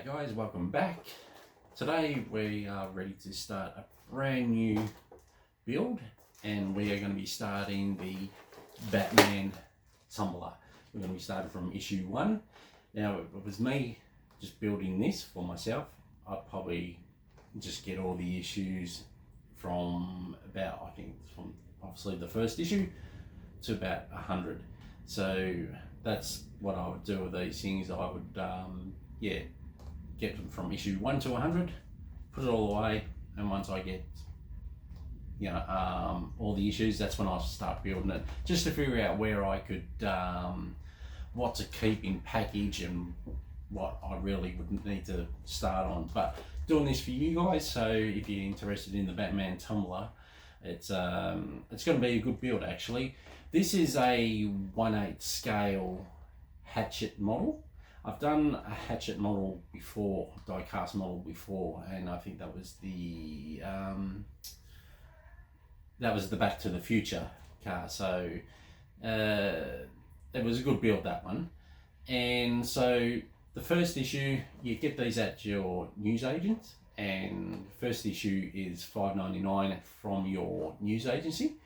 G'day guys, welcome back. Today we are ready to start a brand new build and we are going to be starting the Batman Tumbler. We're going to be starting from issue 1. Now if it was me just building this for myself, I'd probably just get all the issues from about, I think from obviously the first issue to about 100. So that's what I would do with these things. I would get them from issue 1 to 100, put it all away, and once I get all the issues, that's when I'll start building it, just to figure out where I could what to keep in package and what I really would need to start on. But doing this for you guys, so if you're interested in the Batman Tumbler, it's going to be a good build actually. This is a 1/8 scale hatchet model. I've done a hatchet model before, die-cast model before, and I think that was the Back to the Future car. So it was a good build, that one. And so the first issue, you get these at your newsagent, and first issue is $5.99 from your news agency.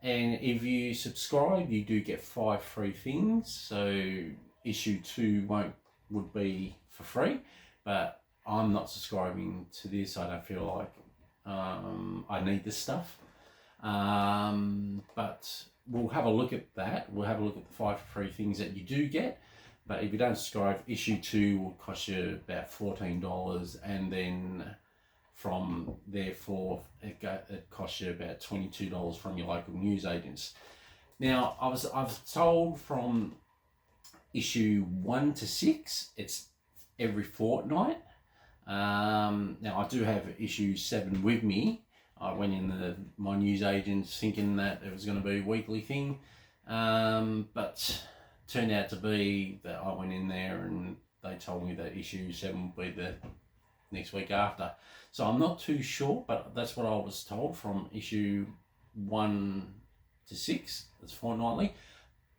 And if you subscribe, you do get 5 free things. So issue 2 would be for free, but I'm not subscribing to this. I don't feel like I need this stuff. But we'll have a look at that. We'll have a look at the 5 free things that you do get. But if you don't subscribe, issue 2 will cost you about $14, and then from therefore it costs you about $22 from your local news agents. Now I was told from issue 1 to 6 it's every fortnight. Now I do have issue 7 with me. I went in my news agents thinking that it was going to be a weekly thing, but turned out to be that I went in there and they told me that issue 7 will be the next week after. So I'm not too sure, but that's what I was told from issue 1 to 6. It's fortnightly,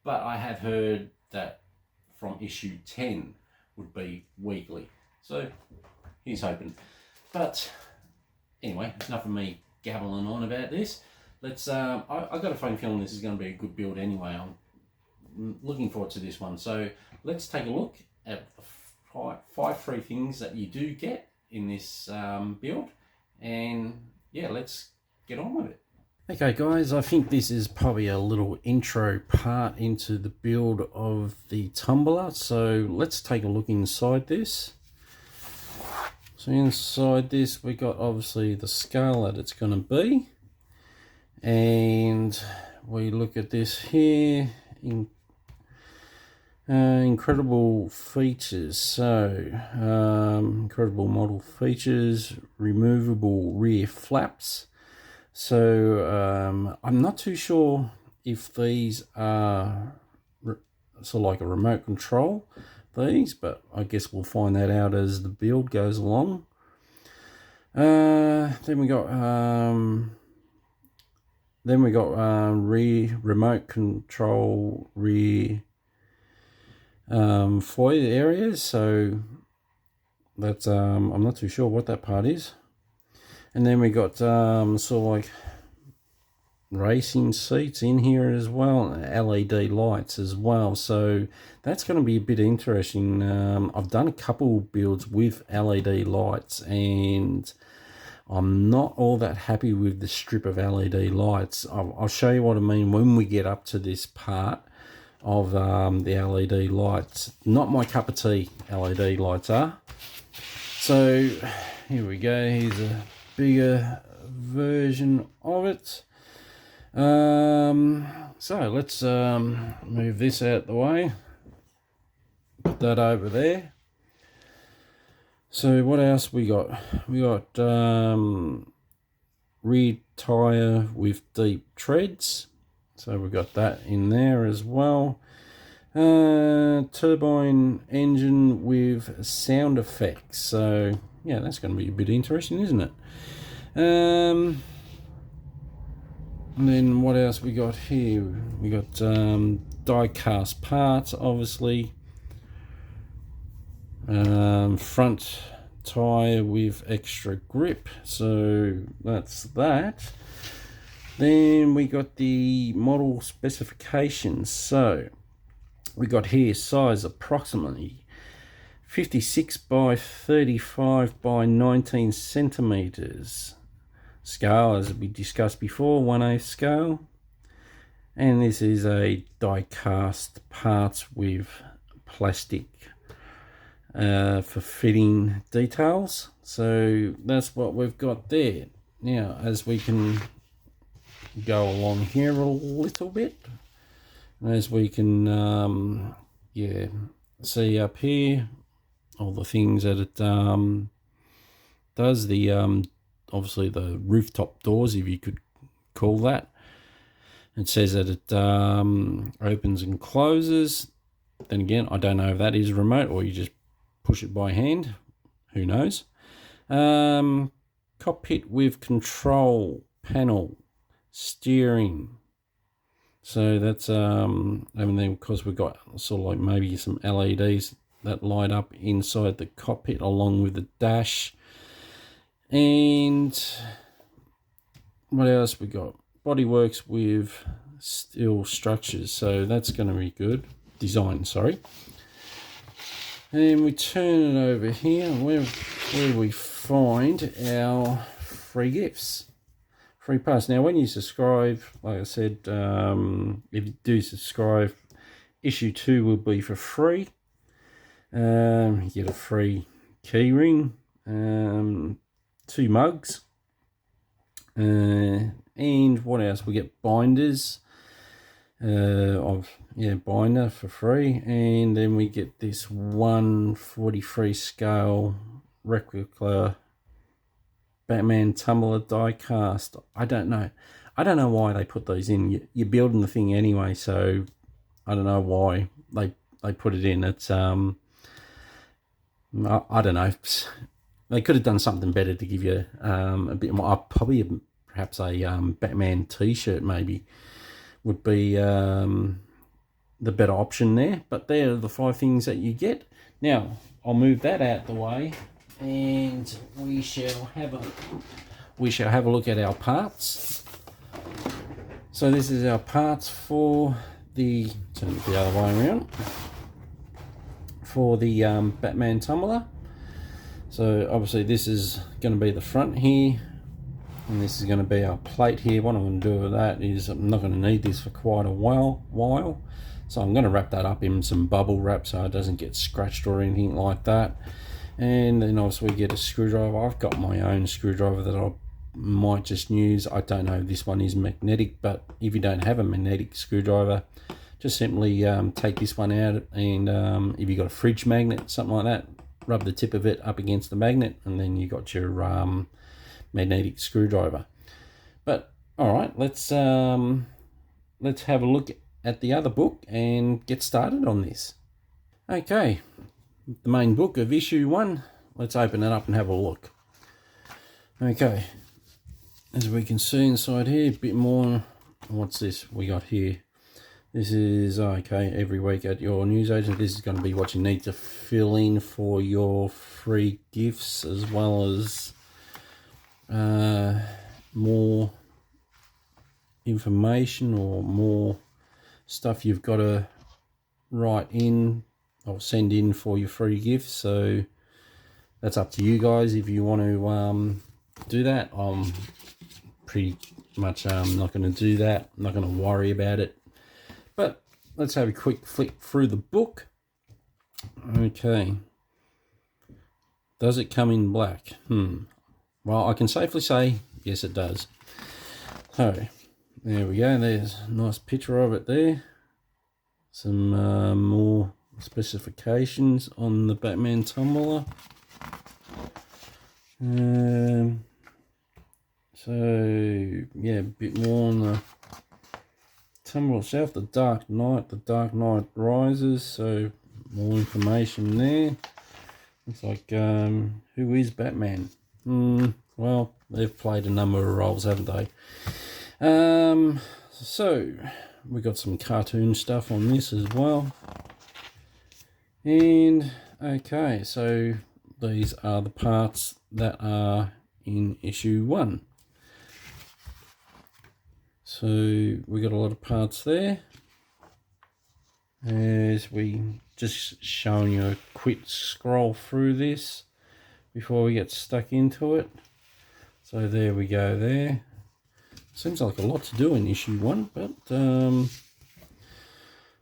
but I have heard that from issue 10 would be weekly. So here's hoping. But anyway, it's enough of me gabbling on about this. Let's I got a funny feeling this is going to be a good build anyway. I'm looking forward to this one. So let's take a look at the 5 free things that you do get in this build, and yeah, let's get on with it. Okay guys, I think this is probably a little intro part into the build of the Tumbler. So let's take a look inside this. So inside this we got obviously the scale that it's going to be, and we look at this here in incredible features. So incredible model features, removable rear flaps. So I'm not too sure if these are sort of like a remote control, but I guess we'll find that out as the build goes along. Then we got remote control rear foyer areas. So that's I'm not too sure what that part is. And then we got sort of like racing seats in here as well, LED lights as well. So that's going to be a bit interesting. I've done a couple builds with LED lights and I'm not all that happy with the strip of LED lights. I'll show you what I mean when we get up to this part of the LED lights. Not my cup of tea, LED lights are. So here we go, here's a bigger version of it. So let's move this out the way, put that over there. So what else we got? We got rear tire with deep treads, so we've got that in there as well. Turbine engine with sound effects, so yeah, that's going to be a bit interesting, isn't it? And then what else we got here? We got die cast parts, obviously. front tire with extra grip, so that's that. Then we got the model specifications. So we got here size approximately 56 by 35 by 19 centimeters. Scale, as we discussed before, 1/8 scale. And this is a die cast parts with plastic for fitting details. So that's what we've got there. Now, as we can go along here a little bit, as we can see up here all the things that it does. The obviously the rooftop doors, if you could call that. It says that it opens and closes. Then again, I don't know if that is remote or you just push it by hand. Who knows? Cockpit with control panel, steering. So that's and then because we've got sort of like maybe some LEDs that light up inside the cockpit along with the dash. And what else we got? Bodyworks with steel structures, so that's going to be good. Design, sorry. And we turn it over here where we find our free gifts, free pass. Now, when you subscribe, like I said, if you do subscribe, issue 2 will be for free. You get a free key ring, 2 mugs, and what else? We get binders binder for free, and then we get this 1/43 scale replica Batman Tumbler die cast. I don't know why they put these in. You're building the thing anyway, so I don't know why they put it in. It's I don't know. They could have done something better to give you a bit more. Probably perhaps a Batman t-shirt maybe would be the better option there. But they're the 5 things that you get. Now I'll move that out the way, and we shall have a look at our parts. So this is our parts for the, turn it the other way around, for the Batman Tumbler. So obviously this is going to be the front here, and this is going to be our plate here. What I'm going to do with that is I'm not going to need this for quite a while. So I'm going to wrap that up in some bubble wrap so it doesn't get scratched or anything like that. And then obviously we get a screwdriver. I've got my own screwdriver that I might just use. I don't know if this one is magnetic, but if you don't have a magnetic screwdriver, just simply take this one out, and if you've got a fridge magnet, something like that, rub the tip of it up against the magnet, and then you got your magnetic screwdriver. But all right, let's have a look at the other book and get started on this. Okay, the main book of issue 1. Let's open it up and have a look. Okay, as we can see inside here, a bit more. What's this we got here? This is, okay, every week at your newsagent, this is going to be what you need to fill in for your free gifts, as well as more information or more stuff you've got to write in or send in for your free gifts. So that's up to you guys if you want to do that. I'm pretty much not going to do that. I'm not going to worry about it. But let's have a quick flick through the book. Okay. Does it come in black? Well, I can safely say, yes, it does. So, there we go. There's a nice picture of it there. Some more specifications on the Batman Tumbler. So, yeah, a bit more on the Tumbler itself. The Dark Knight Rises. So, more information there. It's like, who is Batman? Well, they've played a number of roles, haven't they? So we got some cartoon stuff on this as well, and Okay, so these are the parts that are in issue 1. So we got a lot of parts there. As we just showing you a quick scroll through this before we get stuck into it. So there we go there. Seems like a lot to do in issue 1, but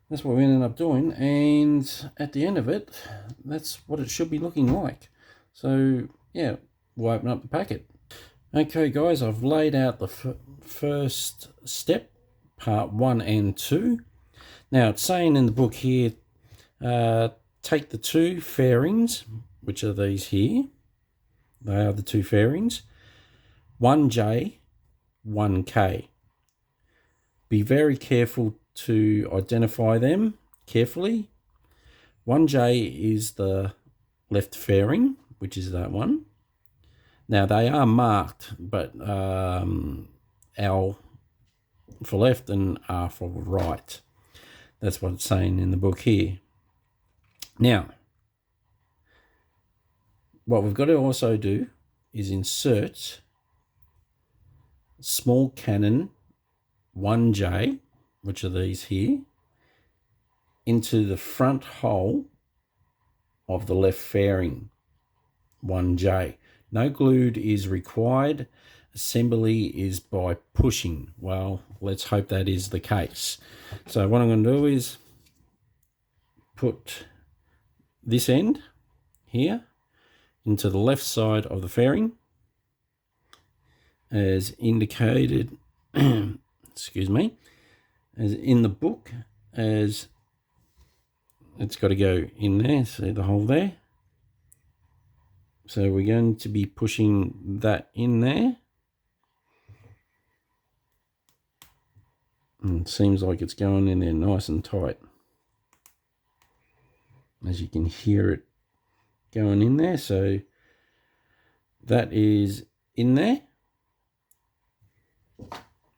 that's what we ended up doing, and at the end of it, that's what it should be looking like. So yeah, we'll open up the packet. Okay guys, I've laid out the first step, part 1 and 2. Now it's saying in the book here, take the 2 fairings, which are these here. They are the 2 fairings, 1J, 1K. Be very careful to identify them carefully. 1J is the left fairing, which is that one. Now they are marked, but L for left and R for right. That's what it's saying in the book here. Now, what we've got to also do is insert small cannon 1J, which are these here, into the front hole of the left fairing 1J. No glued is required. Assembly is by pushing. Well, let's hope that is the case. So what I'm going to do is put this end here into the left side of the fairing as indicated excuse me, as in the book, as it's got to go in there. See the hole there? So we're going to be pushing that in there. And it seems like it's going in there nice and tight. As you can hear it going in there. So that is in there.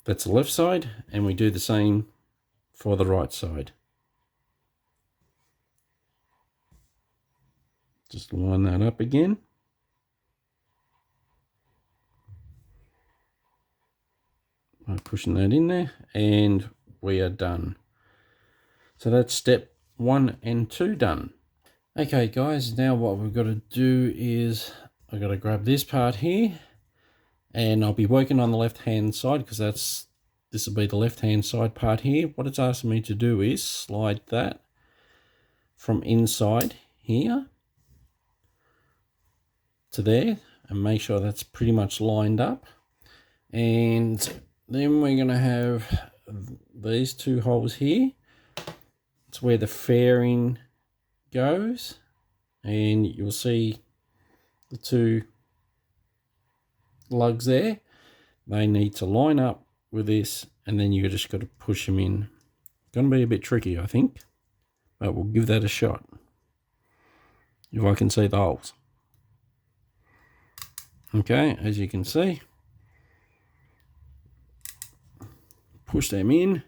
That's the left side, and we do the same for the right side. Just line that up again. By pushing that in there, and we are done. So that's step 1 and 2 done. Okay guys, now what we've got to do is I've got to grab this part here, and I'll be working on the left hand side because this will be the left hand side part here. What it's asking me to do is slide that from inside here to there and make sure that's pretty much lined up. And then we're going to have these 2 holes here. It's where the fairing goes, and you'll see the 2 lugs there. They need to line up with this, and then you just got to push them in. Going to be a bit tricky, I think, but we'll give that a shot if I can see the holes. Okay, as you can see, push them in,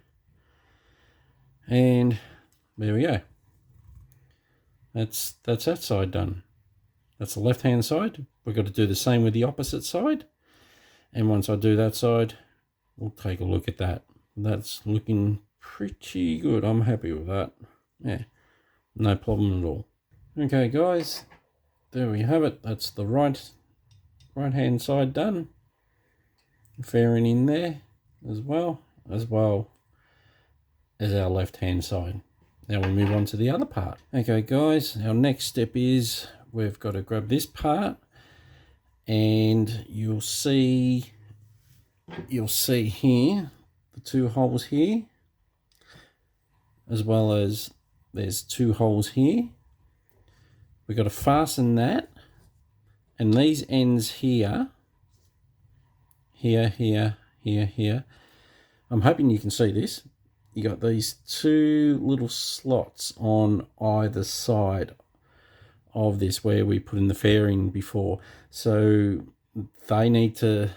and there we go. That's that side done. That's the left hand side. We've got to do the same with the opposite side, and once I do that side, we'll take a look at that. That's looking pretty good. I'm happy with that. Yeah, no problem at all. Okay guys, there we have it. That's the right hand side done. Fairing in there as well as our left hand side. Now we'll move on to the other part. Okay guys, our next step is we've got to grab this part, and you'll see here the 2 holes here, as well as there's 2 holes here. We've got to fasten that, and these ends here, here. I'm hoping you can see this. You got these 2 little slots on either side of this where we put in the fairing before. So they need to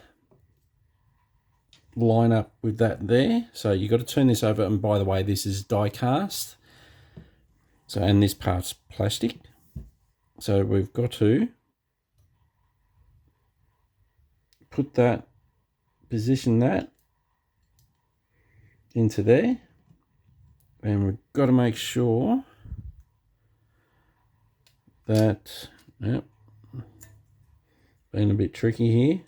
line up with that there. So you got to turn this over, and by the way, this is die cast. So, and this part's plastic. So we've got to put that, position that into there, and we've got to make sure that, yep, been a bit tricky here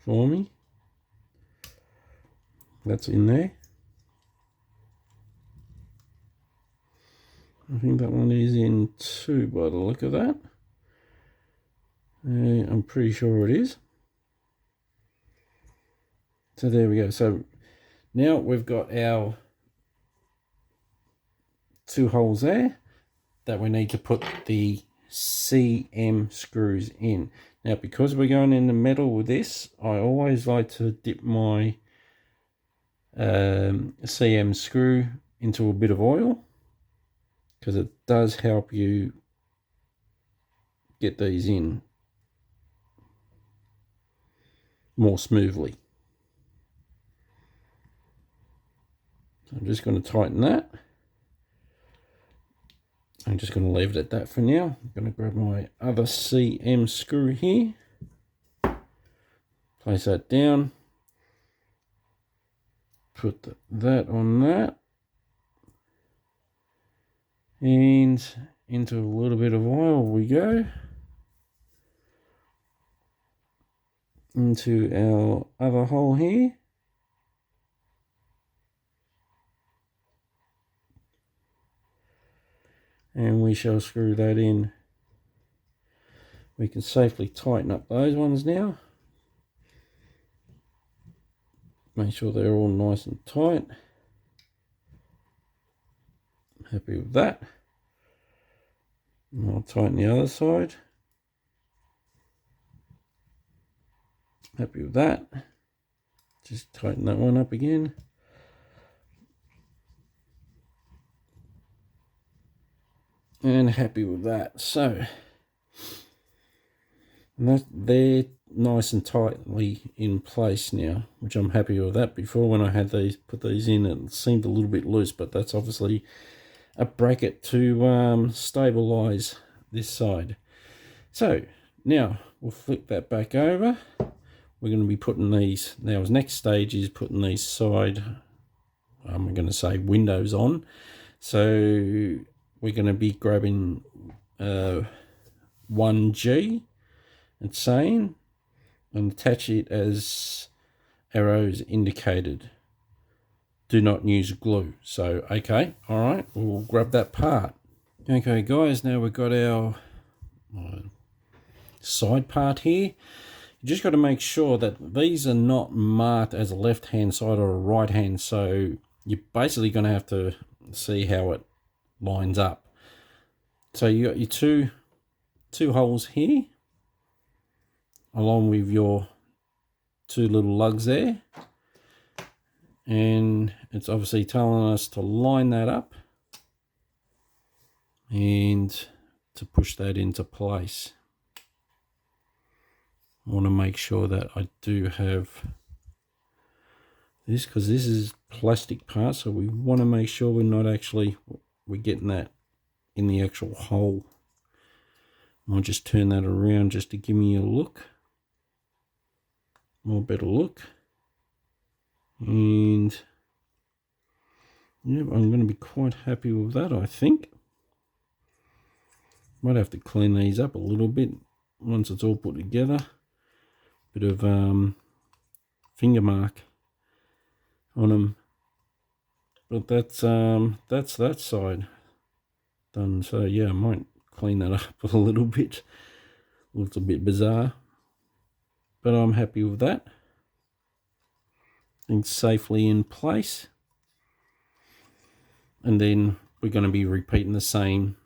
for me. That's in there. I think that one is in too by the look of that. I'm pretty sure it is. So there we go. So now we've got our 2 holes there that we need to put the CM screws in. Now, because we're going in the metal with this, I always like to dip my CM screw into a bit of oil, because it does help you get these in more smoothly. So I'm just going to tighten that. I'm just going to leave it at that for now. I'm going to grab my other CM screw here, place that down, put that on that, and into a little bit of oil we go, into our other hole here. And we shall screw that in. We can safely tighten up those ones now. Make sure they're all nice and tight. Happy with that. And I'll tighten the other side. Happy with that. Just tighten that one up again. And happy with that. So, and they're nice and tightly in place now, which I'm happy with that. Before, when I had these, put these in, it seemed a little bit loose, but that's obviously a bracket to stabilize this side. So now we'll flip that back over. We're going to be putting these, now his next stage is putting these side, I'm going to say windows on. So we're going to be grabbing 1G and saying, and attach it as arrows indicated. Do not use glue. So, okay, all right, we'll grab that part. Okay, guys, now we've got our side part here. You just got to make sure that these are not marked as a left-hand side or a right-hand, so you're basically going to have to see how it lines up. So you got your two holes here, along with your 2 little lugs there, and it's obviously telling us to line that up and to push that into place. I want to make sure that I do have this, because this is plastic part, so we want to make sure we're getting that in the actual hole. I'll just turn that around just to give me a look, more better look. And yeah, I'm going to be quite happy with that, I think. Might have to clean these up a little bit once it's all put together. Bit of finger mark on them, but that's that side done. So yeah, I might clean that up a little bit. Looks a bit bizarre, but I'm happy with that. It's safely in place, and then we're going to be repeating the same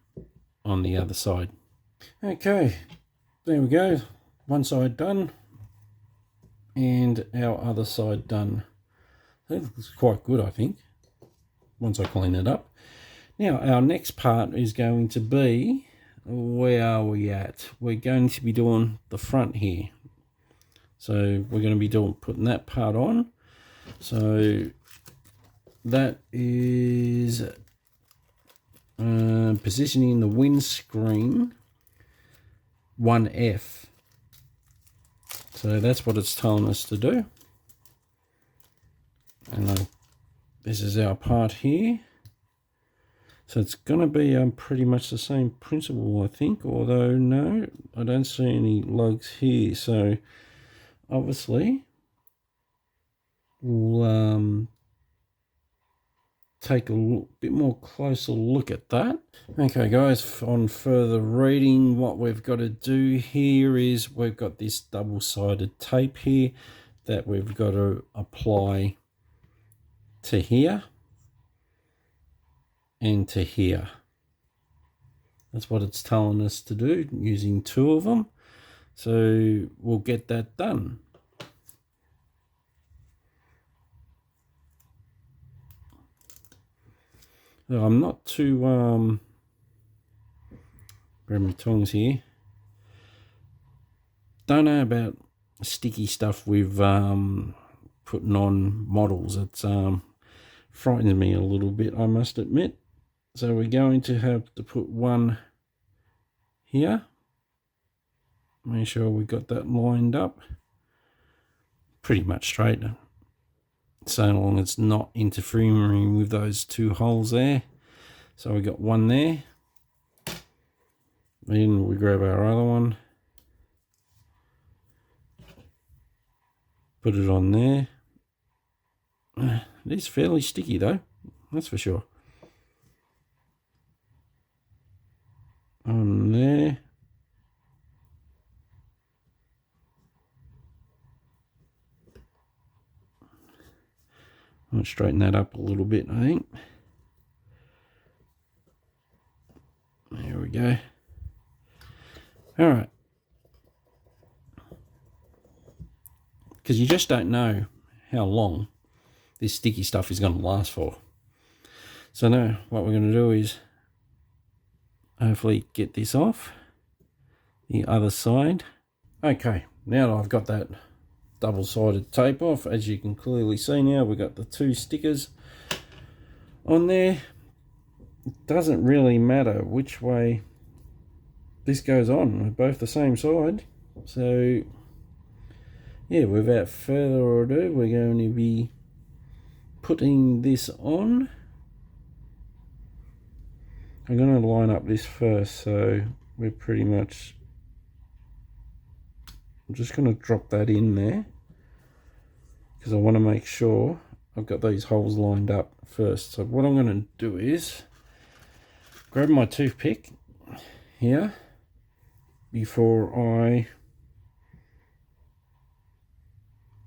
on the other side. Okay, there we go, one side done and our other side done. That looks quite good, I think, once I clean it up. Now our next part is going to be, where are we at? We're going to be doing the front here. So we're going to be putting that part on. So that is positioning the windscreen 1F. So that's what it's telling us to do. And this is our part here. So it's going to be pretty much the same principle, I think, although no, I don't see any lugs here. So obviously we'll take a bit more closer look at that. Okay guys, on further reading, what we've got to do here is we've got this double-sided tape here that we've got to apply to here and to here. That's what it's telling us to do, using 2 of them. So we'll get that done. So I'm not too grab my tongs here. Don't know about sticky stuff with putting on models. It's frightens me a little bit, I must admit. So we're going to have to put one here. Make sure we got that lined up. Pretty much straight, so long as it's not interfering with those 2 holes there. So we got one there. Then we grab our other one. Put it on there. It is fairly sticky though, that's for sure. On there. I'll straighten that up a little bit, I think. There we go. All right. Because you just don't know how long this sticky stuff is going to last for. So now what we're going to do is hopefully get this off the other side. Okay, now that I've got that double-sided tape off, as you can clearly see now, we've got the 2 stickers on there. It doesn't really matter which way this goes on, we're both the same side. So yeah, without further ado, we're going to be putting this on. I'm going to line up this first, so we're pretty much, I'm just going to drop that in there because I want to make sure I've got these holes lined up first. So what I'm going to do is grab my toothpick here before I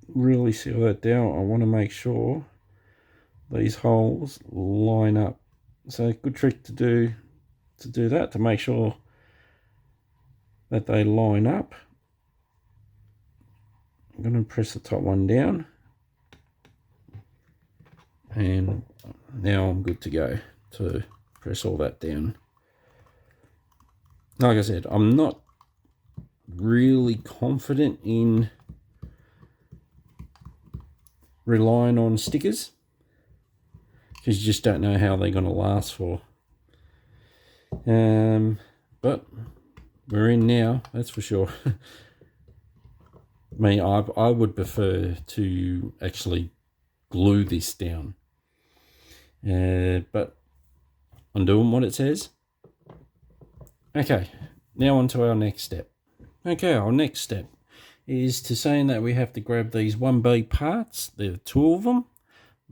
really seal that down. I want to make sure these holes line up. So a good trick to do that, to make sure that they line up. I'm going to press the top one down, and now I'm good to go to press all that down. Like I said, I'm not really confident in relying on stickers because you just don't know how they're going to last for. But we're in now, that's for sure. I mean, I would prefer to actually glue this down, but I'm doing what it says. Okay, now on to our next step. Okay, our next step is to saying that we have to grab these 1B parts. There are 2 of them.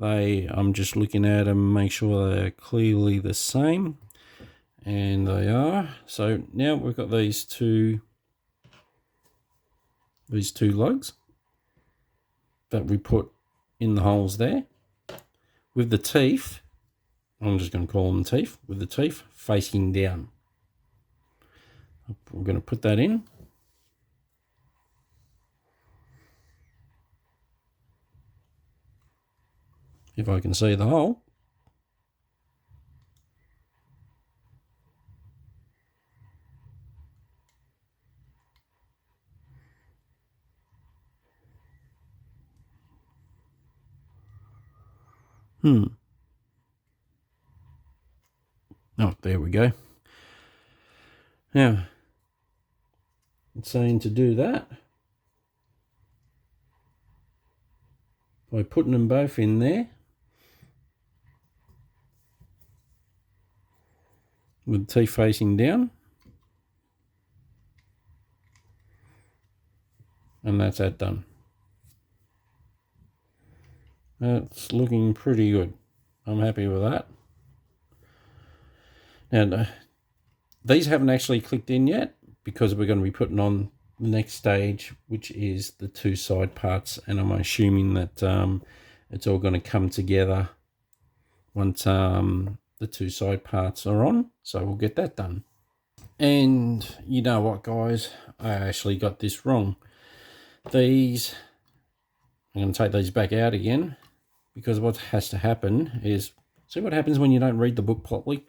I'm just looking at them, make sure they're clearly the same, and they are. So now we've got these two lugs that we put in the holes there with the teeth. I'm just going to call them teeth, with the teeth facing down. We're going to put that in. If I can see the hole. Oh, there we go. Now, it's saying to do that by putting them both in there with the teeth facing down. And that's that done. That's looking pretty good. I'm happy with that. Now, these haven't actually clicked in yet because we're going to be putting on the next stage, which is the two side parts. And I'm assuming that it's all going to come together once the two side parts are on. So we'll get that done. And you know what, guys? I actually got this wrong. These, I'm going to take these back out again, because what has to happen is, see what happens when you don't read the book properly?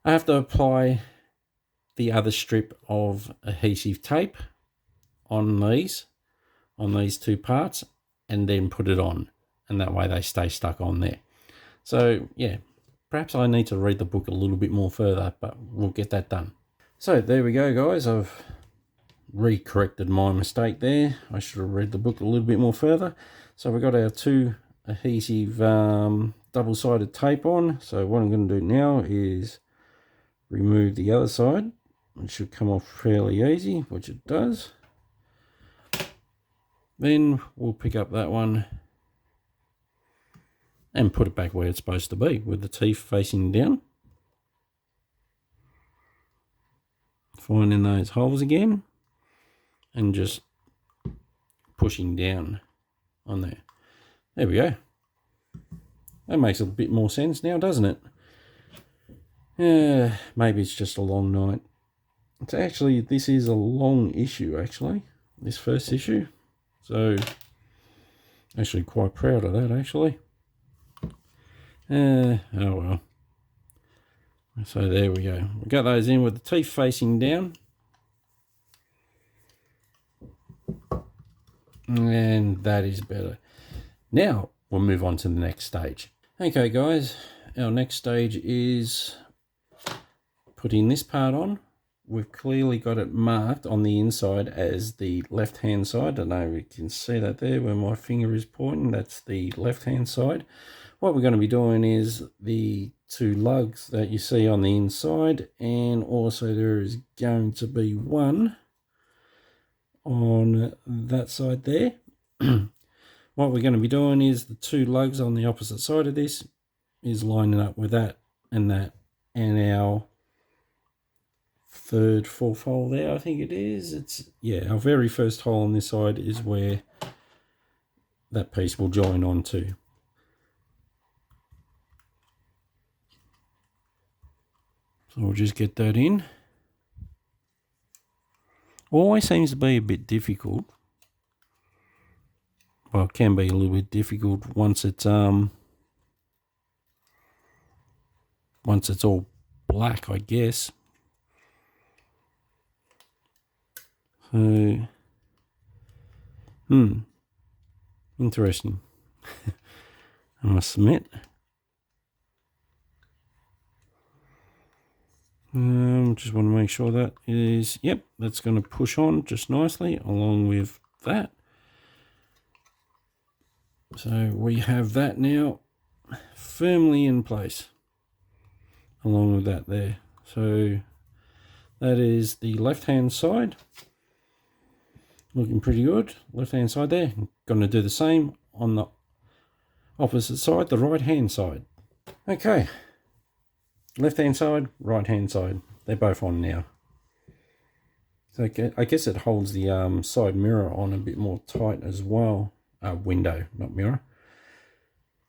I have to apply the other strip of adhesive tape on these two parts and then put it on, and that way they stay stuck on there. So yeah, perhaps I need to read the book a little bit more further, but we'll get that done. So there we go, guys. I've re-corrected my mistake there. I should have read the book a little bit more further. So we've got our two adhesive double-sided tape on. So what I'm going to do now is remove the other side. It should come off fairly easy, which it does. Then we'll pick up that one and put it back where it's supposed to be, with the teeth facing down. Finding those holes again and just pushing down on there. There we go. That makes a bit more sense now, doesn't it? Yeah, maybe it's just a long night. It's actually, this is a long issue, actually, this first issue. So, actually quite proud of that, actually. Oh well. So there we go. We got those in with the teeth facing down. And that is better. Now we'll move on to the next stage. Okay, guys, our next stage is putting this part on. We've clearly got it marked on the inside as the left hand side. I don't know if you can see that there where my finger is pointing. That's the left hand side. What we're going to be doing is the two lugs that you see on the inside, and also there is going to be one on that side there. What we're going to be doing is the two lugs on the opposite side of this is lining up with that, and our third, fourth hole there, I think it is. It's, yeah, our very first hole on this side is where that piece will join onto. So we'll just get that in. Always seems to be a bit difficult. Well, it can be a little bit difficult once it's all black, I guess. So, interesting. I must admit. Just want to make sure that is, yep, that's going to push on just nicely along with that. So we have that now firmly in place along with that there. So that is the left hand side, looking pretty good. Left hand side there. I'm going to do the same on the opposite side, the right hand side. Okay, left hand side, right hand side, they're both on now. So I guess it holds the side mirror on a bit more tight as well. Window, not mirror.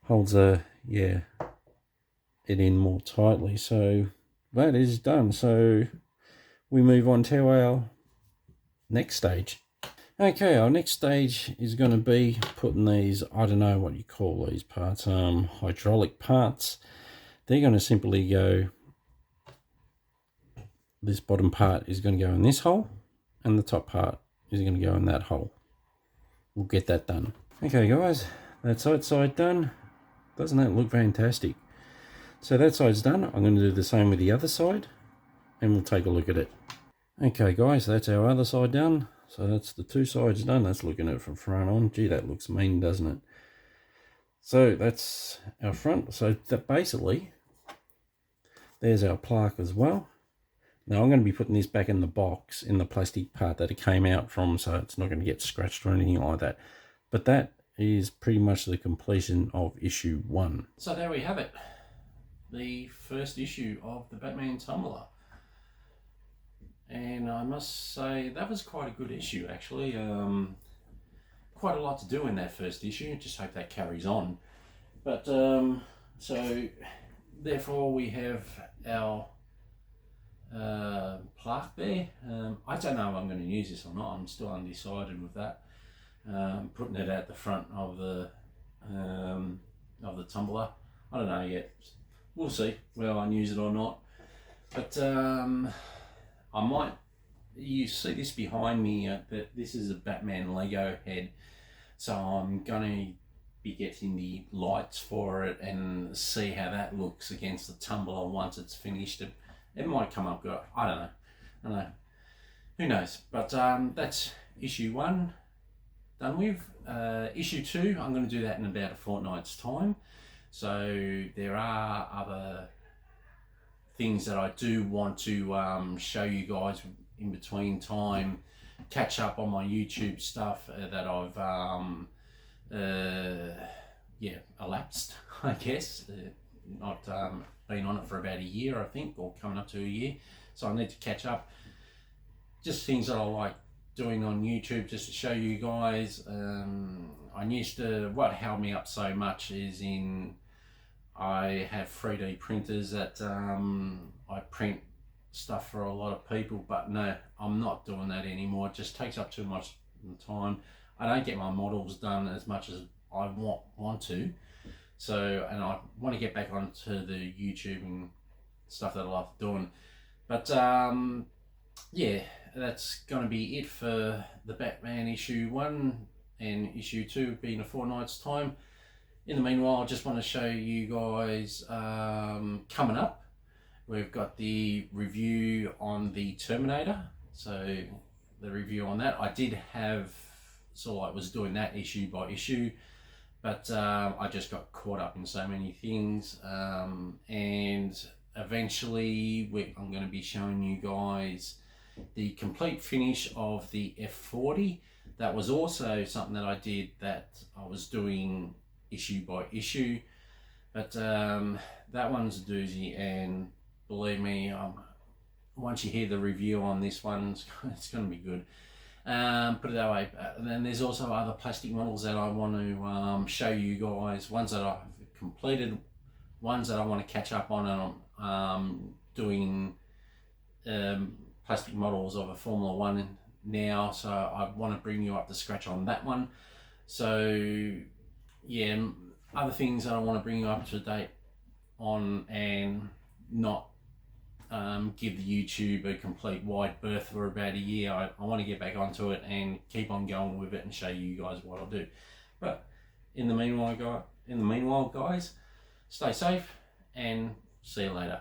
Holds it in more tightly. So that is done. So we move on to our next stage. Okay, our next stage is going to be putting these, I don't know what you call these parts, hydraulic parts. They're going to simply go, this bottom part is going to go in this hole, and the top part is going to go in that hole. We'll get that done. Okay guys, that's that side done. Doesn't that look fantastic? So that side's done. I'm going to do the same with the other side, and we'll take a look at it. Okay guys, that's our other side done. So that's the two sides done. That's looking at it from front on. Gee, that looks mean, doesn't it? So that's our front. So that basically, there's our plaque as well. Now I'm going to be putting this back in the box, in the plastic part that it came out from, so it's not going to get scratched or anything like that. But that is pretty much the completion of issue 1. So there we have it. The first issue of the Batman Tumbler. And I must say, that was quite a good issue actually. Quite a lot to do in that first issue. Just hope that carries on. But so therefore we have our plaque there. I don't know if I'm going to use this or not. I'm still undecided with that. Putting it at the front of the tumbler. I don't know yet. We'll see whether I use it or not. But I might. You see this behind me. That this is a Batman Lego head. So I'm going to be getting the lights for it and see how that looks against the tumbler once it's finished. It might come up good. I don't know. Who knows? But that's issue 1 done with. Issue 2, I'm going to do that in about a fortnight's time. So there are other things that I do want to show you guys in between time. Catch up on my YouTube stuff that I've elapsed, I guess. Not been on it for about a year, I think, or coming up to a year. So I need to catch up. Just things that I like doing on YouTube, just to show you guys. What held me up so much is I have 3D printers that I print stuff for a lot of people, but no, I'm not doing that anymore. It just takes up too much time. I don't get my models done as much as I want to. So, and I want to get back onto the YouTube and stuff that I love doing. But yeah, that's going to be it for the Batman issue 1, and issue 2 being a fortnight's time. In the meanwhile, I just want to show you guys coming up. We've got the review on the Terminator. So the review on that, I did have, so I was doing that issue by issue, but I just got caught up in so many things, and eventually I'm going to be showing you guys the complete finish of the F40. That was also something that I did, that I was doing issue by issue, but that one's a doozy, and believe me, once you hear the review on this one, it's going to be good. Put it that way. And then there's also other plastic models that I want to show you guys, ones that I've completed, ones that I want to catch up on, and I'm doing plastic models of a Formula 1 now, so I want to bring you up to scratch on that one. So yeah, other things that I want to bring you up to date on, and not give the YouTube a complete wide berth for about a year. I want to get back onto it and keep on going with it and show you guys what I'll do. But in the meanwhile, guys, stay safe and see you later.